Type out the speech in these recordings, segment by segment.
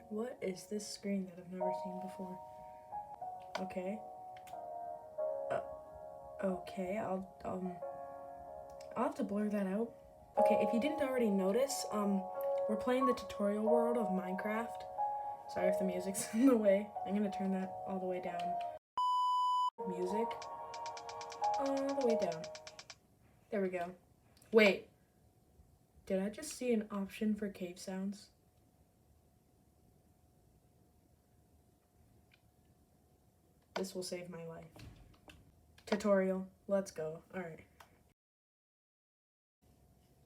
What is this screen that I've never seen before? Okay. Okay, I'll have to blur that out. Okay, if you didn't already notice, we're playing the tutorial world of Minecraft. Sorry if the music's in the way. I'm gonna turn that all the way down. Music. All the way down. There we go. Wait. Did I just see an option for cave sounds? This will save my life. Tutorial. Let's go. Alright.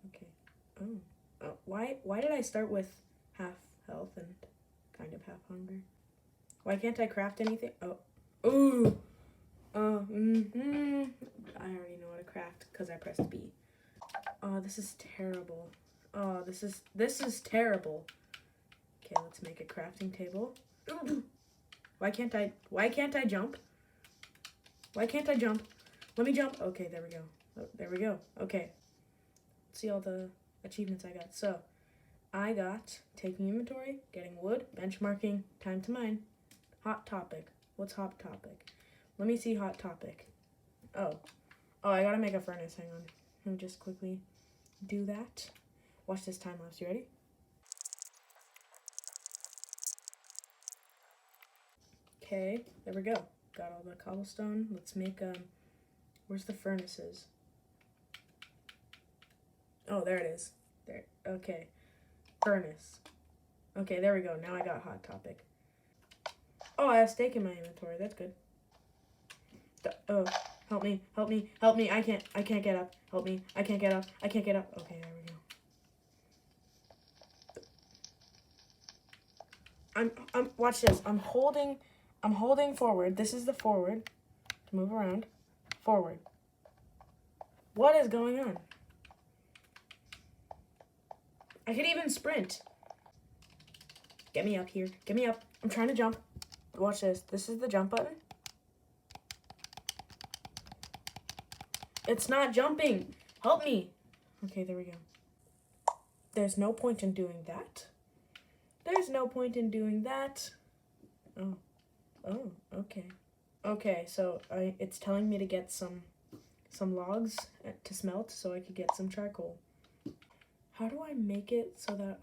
Okay. Oh. Why did I start with half health and kind of half hunger? Why can't I craft anything? Oh. Ooh. I already know how to craft because I pressed B. Oh, this is terrible. Oh, this is terrible. Okay, let's make a crafting table. Ooh. Why can't I jump? Why can't I jump? Let me jump. Okay, there we go. Oh, there we go. Okay. Let's see all the achievements I got. So, I got taking inventory, getting wood, benchmarking, time to mine. Hot topic. What's hot topic? Let me see hot topic. Oh, I gotta make a furnace. Hang on. Let me just quickly do that. Watch this time lapse. You ready? Okay, there we go. Got all the cobblestone. Let's make where's the furnaces? Oh, there it is. There. Okay. Furnace. Okay, there we go. Now I got hot topic. Oh, I have steak in my inventory. That's good. Oh, help me, help me, help me. I can't get up. Help me. I can't get up. I can't get up. Okay, there we go. Watch this. I'm holding forward. This is the forward. To move around. Forward. What is going on? I could even sprint. Get me up here. Get me up. I'm trying to jump. Watch this. This is the jump button. It's not jumping. Help me. Okay, there we go. There's no point in doing that. There's no point in doing that. Oh, okay. Okay, so it's telling me to get some logs to smelt so I could get some charcoal. How do I make it so that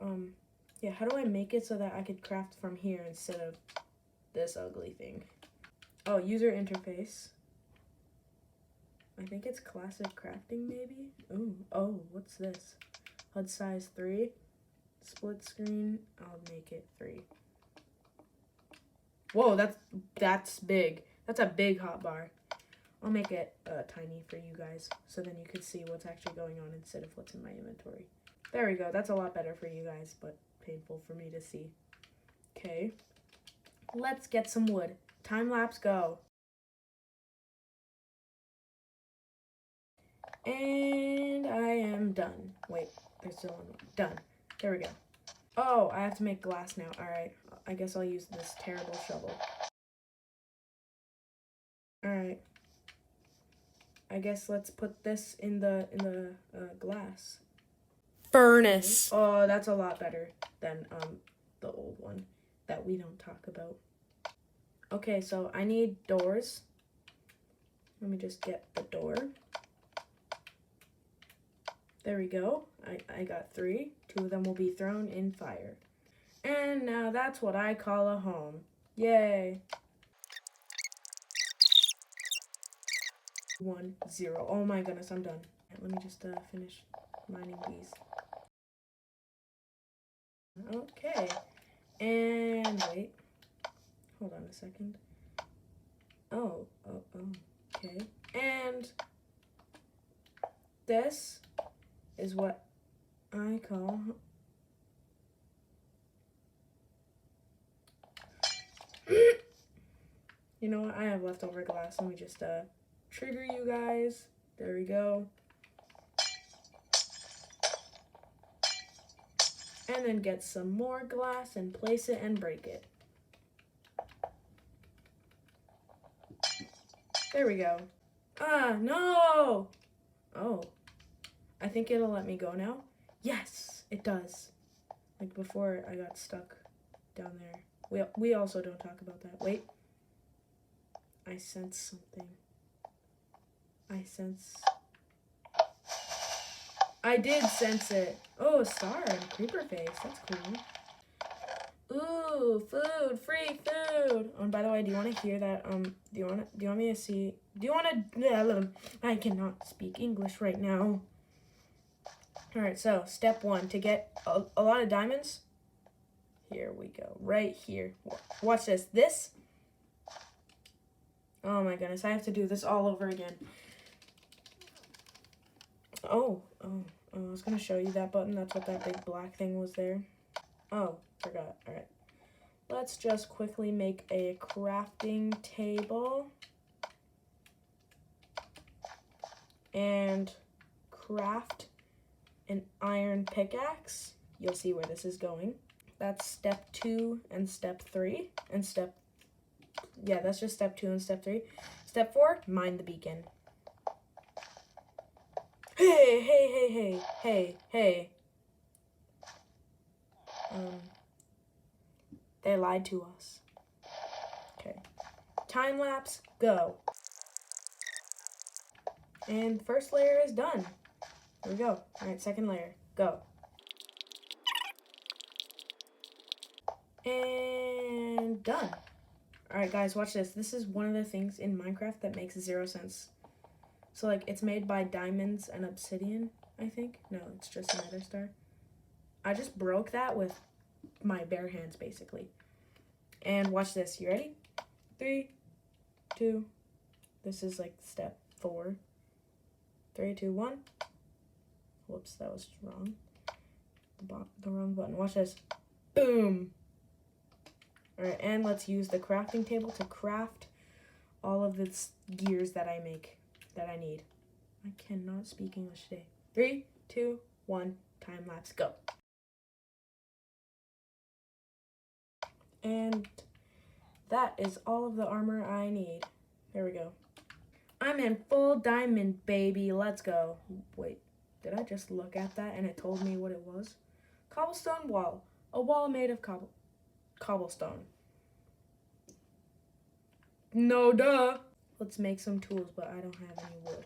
how do I make it so that I could craft from here instead of this ugly thing? Oh, user interface. I think it's classic crafting maybe? Ooh, oh, what's this? HUD size 3. Split screen, I'll make it 3. Whoa, that's big. That's a big hotbar. I'll make it tiny for you guys so then you could see what's actually going on instead of what's in my inventory. There we go. That's a lot better for you guys, but painful for me to see. Okay. Let's get some wood. Time lapse go. And I am done. Wait, there's still one more. Done. There we go. Oh, I have to make glass now. Alright, I guess I'll use this terrible shovel. Alright. I guess let's put this in the glass. Furnace. Oh, that's a lot better than the old one that we don't talk about. Okay, so I need doors. Let me just get the door. There we go. I got 3. 2 of them will be thrown in fire. And now that's what I call a home. Yay. 1, 0. Oh my goodness, I'm done. Let me just finish mining these. Okay. And wait. Hold on a second. Oh, okay. And this is what I call you know what? I have leftover glass. Let me just trigger you guys. There we go. And then get some more glass and place it and break it. There we go. Ah, no! Oh. I think it'll let me go now. Yes, it does. Like before I got stuck down there. We also don't talk about that. Wait. I sense something. I did sense it. Oh, a star and a creeper face. That's cool. Ooh, food, free food. Oh, and by the way, do you want to hear that? Do you want me to see? Do you want to? I cannot speak English right now. All right, so step 1 to get a lot of diamonds. Here we go, right here. Watch this. This. Oh my goodness, I have to do this all over again. Oh, I was gonna show you that button. That's what that big black thing was there. Oh, forgot. All right. Let's just quickly make a crafting table. And craft an iron pickaxe. You'll see where this is going. That's step 2 and step 3. And that's just step 2 and step 3. Step 4, mine the beacon. Hey. They lied to us. Okay. Time lapse, go. And the first layer is done. Here we go. All right, second layer, go. And done. All right, guys, watch this. This is one of the things in Minecraft that makes 0 sense. So, like, it's made by diamonds and obsidian, I think. No, it's just a nether star. I just broke that with my bare hands, basically. And watch this. You ready? 3, 2. This is, like, step 4. 3, 2, 1. Whoops, that was wrong. The wrong button. Watch this. Boom. All right, and let's use the crafting table to craft all of the gears that I need. I cannot speak English today. 3, 2, 1, time lapse, go. And that is all of the armor I need. There we go. I'm in full diamond, baby. Let's go. Wait, did I just look at that and it told me what it was? Cobblestone wall. A wall made of cobblestone. No duh. Let's make some tools, but I don't have any wood.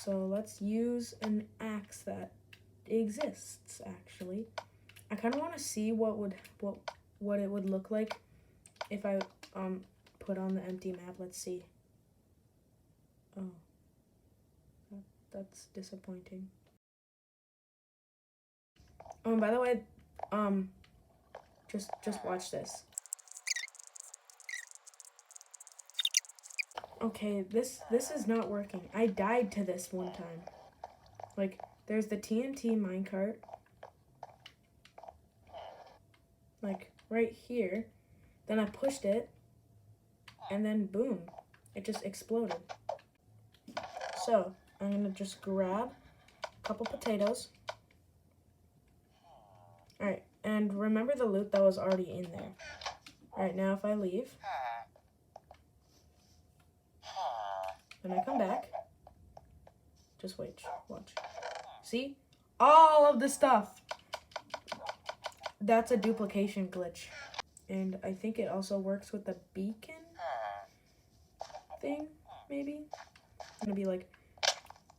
So let's use an axe that exists, actually. I kind of want to see what it would look like if I put on the empty map. Let's see. Oh, that's disappointing. Oh, by the way, just watch this. Okay, this is not working. I died to this one time. Like, there's the TNT minecart. Like, right here. Then I pushed it. And then, boom. It just exploded. So, I'm going to just grab a couple potatoes. Alright, and remember the loot that was already in there. Alright, now if I leave, then I come back, just wait, watch. See? All of the stuff! That's a duplication glitch. And I think it also works with the beacon thing, maybe? I'm gonna be like,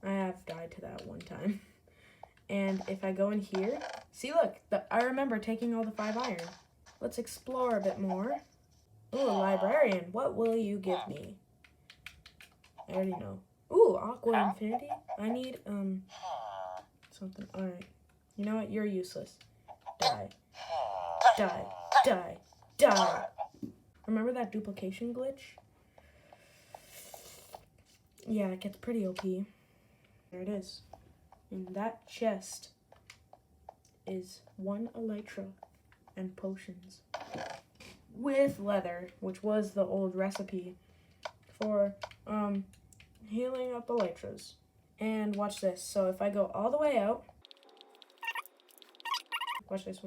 I have died to that one time. And if I go in here, see, look, I remember taking all the 5 iron. Let's explore a bit more. Ooh, a librarian. What will you give me? I already know. Ooh, aqua infinity. I need, something. All right. You know what? You're useless. Die. Die. Die. Die. Remember that duplication glitch? Yeah, it gets pretty OP. There it is. In that chest is 1 elytra and potions with leather, which was the old recipe for healing up elytras. And watch this. So if I go all the way out, watch this.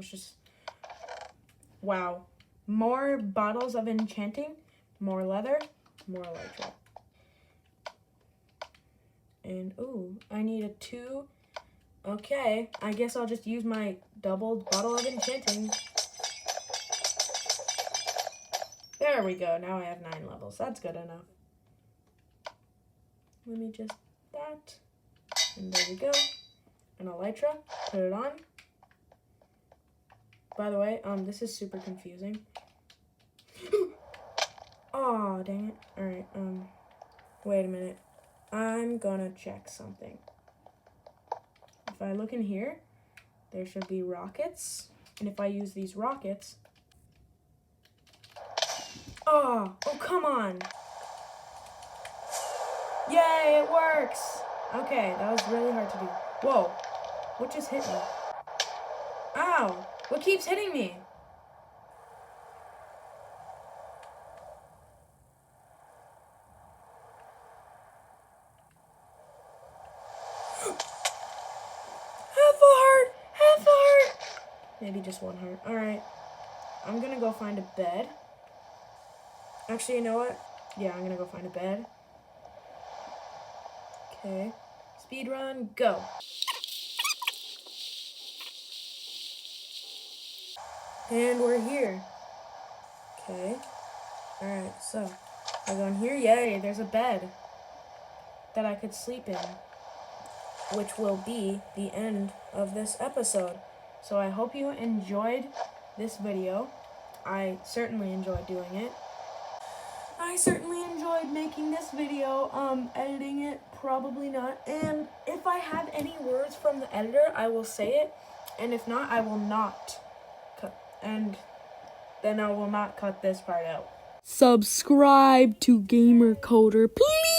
Wow. More bottles of enchanting, more leather, more elytra. And, ooh, I need a 2. Okay, I guess I'll just use my doubled bottle of enchanting. There we go. Now I have 9 levels. That's good enough. Let me just that. And there we go. An elytra. Put it on. By the way, this is super confusing. Oh, dang it. Alright, wait a minute. I'm gonna check something. If I look in here, there should be rockets. And if I use these rockets... Oh, come on. Yay, it works. Okay, that was really hard to do. Whoa, what just hit me? Ow, what keeps hitting me? Half a heart, half a heart. Maybe just 1 heart. All right, I'm gonna go find a bed. Actually, you know what? Yeah, I'm gonna go find a bed. Okay, speed run, go. And we're here. Okay. Alright, so I go in here. Yay, there's a bed that I could sleep in, which will be the end of this episode. So I hope you enjoyed this video. I certainly enjoyed doing it. I certainly enjoyed making this video. Editing it, probably not. And if I have any words from the editor, I will say it. And if not, I will not cut. And then I will not cut this part out. Subscribe to Gamer Coder, please.